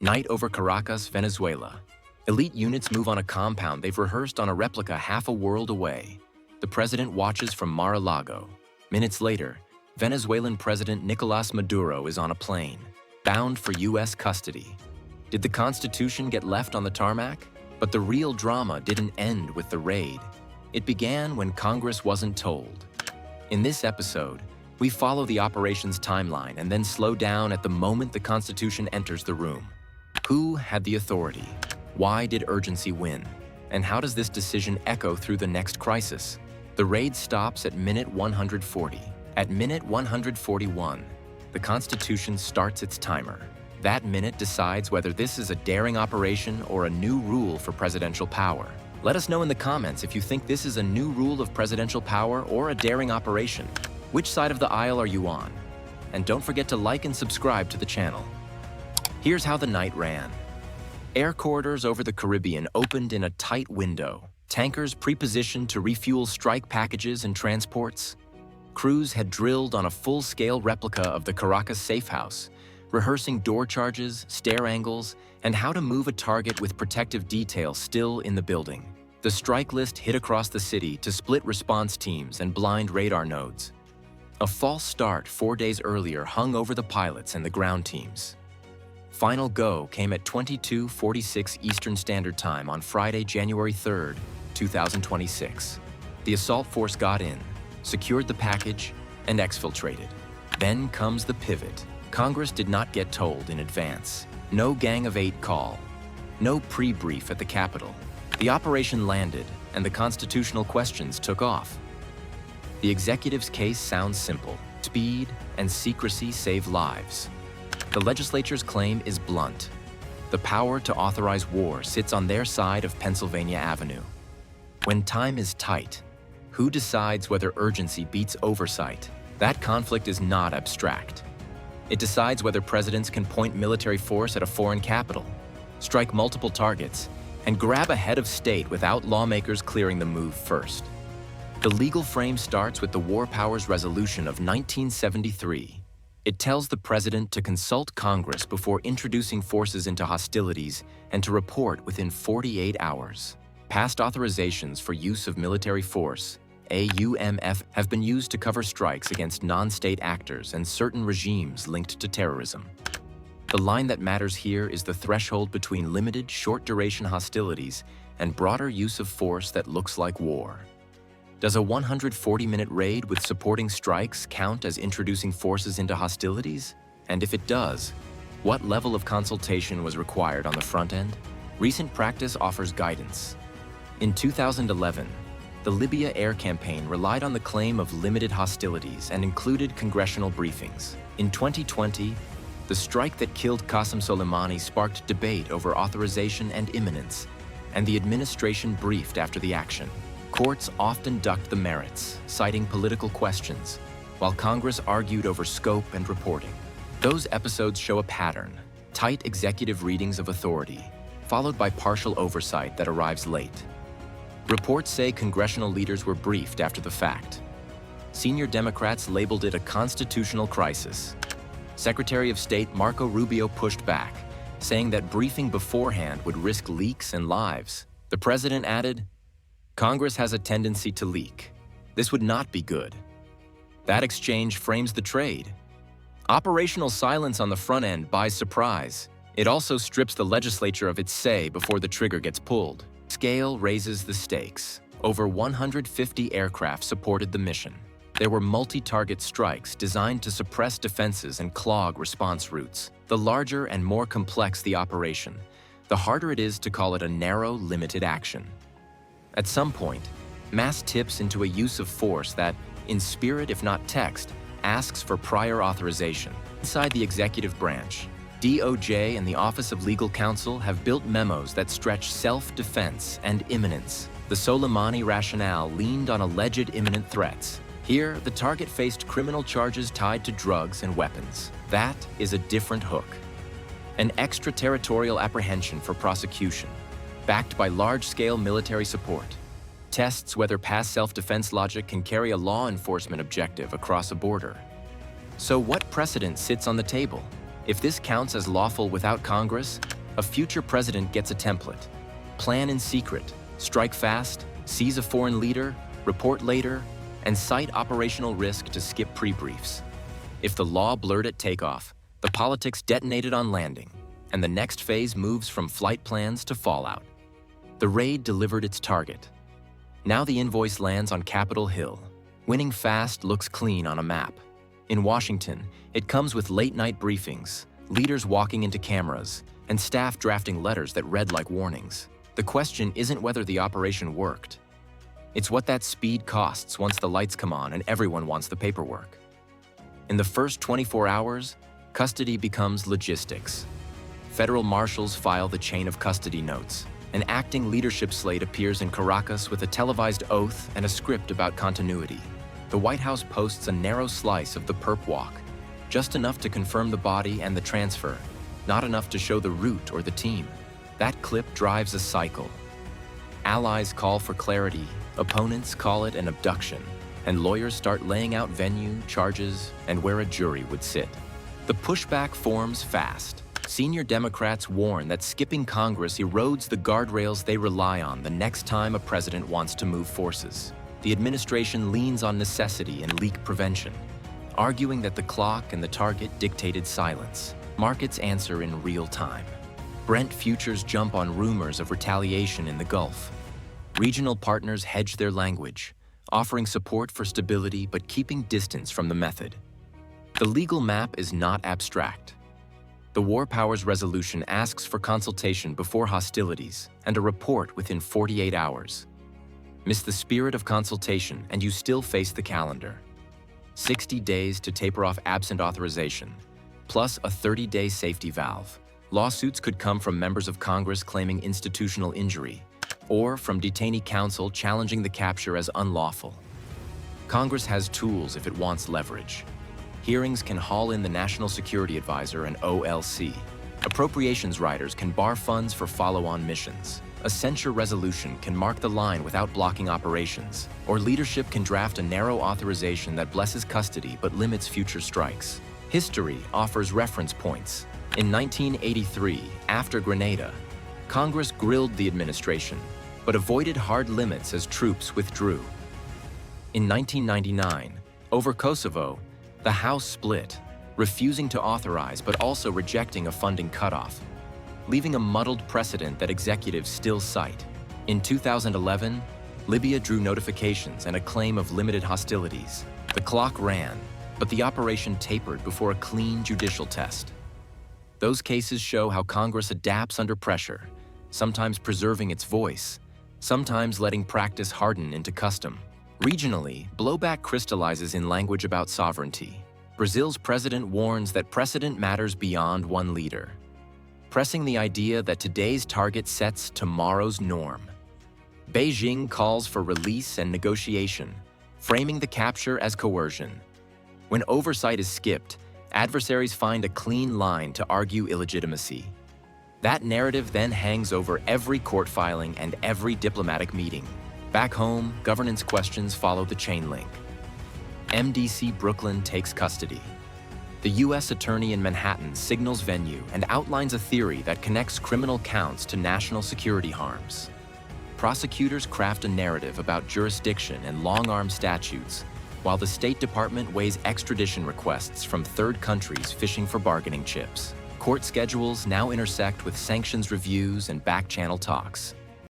Night over Caracas, Venezuela. Elite units move on a compound they've rehearsed on a replica half a world away. The president watches from Mar-a-Lago. Minutes later, Venezuelan President Nicolás Maduro is on a plane, bound for U.S. custody. Did the Constitution get left on the tarmac? But the real drama didn't end with the raid. It began when Congress wasn't told. In this episode, we follow the operation's timeline and then slow down at the moment the Constitution enters the room. Who had the authority? Why did urgency win? And how does this decision echo through the next crisis? The raid stops at minute 140. At minute 141, the Constitution starts its timer. That minute decides whether this is a daring operation or a new rule for presidential power. Let us know in the comments if you think this is a new rule of presidential power or a daring operation. Which side of the aisle are you on? And don't forget to like and subscribe to the channel. Here's how the night ran. Air corridors over the Caribbean opened in a tight window. Tankers pre-positioned to refuel strike packages and transports. Crews had drilled on a full-scale replica of the Caracas safe house, rehearsing door charges, stair angles, and how to move a target with protective detail still in the building. The strike list hit across the city to split response teams and blind radar nodes. A false start 4 days earlier hung over the pilots and the ground teams. Final go came at 22:46 Eastern Standard Time on Friday, January 3rd, 2026. The assault force got in, secured the package, and exfiltrated. Then comes the pivot. Congress did not get told in advance. No Gang of Eight call. No pre-brief at the Capitol. The operation landed, and the constitutional questions took off. The executive's case sounds simple. Speed and secrecy save lives. The legislature's claim is blunt. The power to authorize war sits on their side of Pennsylvania Avenue. When time is tight, who decides whether urgency beats oversight? That conflict is not abstract. It decides whether presidents can point military force at a foreign capital, strike multiple targets, and grab a head of state without lawmakers clearing the move first. The legal frame starts with the War Powers Resolution of 1973. It tells the president to consult Congress before introducing forces into hostilities and to report within 48 hours. Past authorizations for use of military force, AUMF, have been used to cover strikes against non-state actors and certain regimes linked to terrorism. The line that matters here is the threshold between limited, short-duration hostilities and broader use of force that looks like war. Does a 140-minute raid with supporting strikes count as introducing forces into hostilities? And if it does, what level of consultation was required on the front end? Recent practice offers guidance. In 2011, the Libya air campaign relied on the claim of limited hostilities and included congressional briefings. In 2020, the strike that killed Qasem Soleimani sparked debate over authorization and imminence, and the administration briefed after the action. Courts often ducked the merits, citing political questions, while Congress argued over scope and reporting. Those episodes show a pattern: tight executive readings of authority, followed by partial oversight that arrives late. Reports say congressional leaders were briefed after the fact. Senior Democrats labeled it a constitutional crisis. Secretary of State Marco Rubio pushed back, saying that briefing beforehand would risk leaks and lives. The president added, "Congress has a tendency to leak. This would not be good." That exchange frames the trade. Operational silence on the front end buys surprise. It also strips the legislature of its say before the trigger gets pulled. Scale raises the stakes. Over 150 aircraft supported the mission. There were multi-target strikes designed to suppress defenses and clog response routes. The larger and more complex the operation, the harder it is to call it a narrow, limited action. At some point, mass tips into a use of force that, in spirit if not text, asks for prior authorization. Inside the executive branch, DOJ and the Office of Legal Counsel have built memos that stretch self-defense and imminence. The Soleimani rationale leaned on alleged imminent threats. Here, the target faced criminal charges tied to drugs and weapons. That is a different hook. An extraterritorial apprehension for prosecution, backed by large-scale military support, tests whether past self-defense logic can carry a law enforcement objective across a border. So what precedent sits on the table? If this counts as lawful without Congress, a future president gets a template. Plan in secret, strike fast, seize a foreign leader, report later, and cite operational risk to skip pre-briefs. If the law blurred at takeoff, the politics detonated on landing, and the next phase moves from flight plans to fallout. The raid delivered its target. Now the invoice lands on Capitol Hill. Winning fast looks clean on a map. In Washington, it comes with late-night briefings, leaders walking into cameras, and staff drafting letters that read like warnings. The question isn't whether the operation worked. It's what that speed costs once the lights come on and everyone wants the paperwork. In the first 24 hours, custody becomes logistics. Federal marshals file the chain of custody notes. An acting leadership slate appears in Caracas with a televised oath and a script about continuity. The White House posts a narrow slice of the perp walk, just enough to confirm the body and the transfer, not enough to show the route or the team. That clip drives a cycle. Allies call for clarity, opponents call it an abduction, and lawyers start laying out venue, charges, and where a jury would sit. The pushback forms fast. Senior Democrats warn that skipping Congress erodes the guardrails they rely on the next time a president wants to move forces. The administration leans on necessity and leak prevention, arguing that the clock and the target dictated silence. Markets answer in real time. Brent futures jump on rumors of retaliation in the Gulf. Regional partners hedge their language, offering support for stability but keeping distance from the method. The legal map is not abstract. The War Powers Resolution asks for consultation before hostilities and a report within 48 hours. Miss the spirit of consultation and you still face the calendar. 60 days to taper off absent authorization, plus a 30-day safety valve. Lawsuits could come from members of Congress claiming institutional injury, or from detainee counsel challenging the capture as unlawful. Congress has tools if it wants leverage. Hearings can haul in the National Security Advisor and OLC. Appropriations riders can bar funds for follow-on missions. A censure resolution can mark the line without blocking operations, or leadership can draft a narrow authorization that blesses custody but limits future strikes. History offers reference points. In 1983, after Grenada, Congress grilled the administration, but avoided hard limits as troops withdrew. In 1999, over Kosovo, the House split, refusing to authorize but also rejecting a funding cutoff, leaving a muddled precedent that executives still cite. In 2011, Libya drew notifications and a claim of limited hostilities. The clock ran, but the operation tapered before a clean judicial test. Those cases show how Congress adapts under pressure, sometimes preserving its voice, sometimes letting practice harden into custom. Regionally, blowback crystallizes in language about sovereignty. Brazil's president warns that precedent matters beyond one leader, pressing the idea that today's target sets tomorrow's norm. Beijing calls for release and negotiation, framing the capture as coercion. When oversight is skipped, adversaries find a clean line to argue illegitimacy. That narrative then hangs over every court filing and every diplomatic meeting. Back home, governance questions follow the chain link. MDC Brooklyn takes custody. The U.S. Attorney in Manhattan signals venue and outlines a theory that connects criminal counts to national security harms. Prosecutors craft a narrative about jurisdiction and long-arm statutes, while the State Department weighs extradition requests from third countries fishing for bargaining chips. Court schedules now intersect with sanctions reviews and back-channel talks.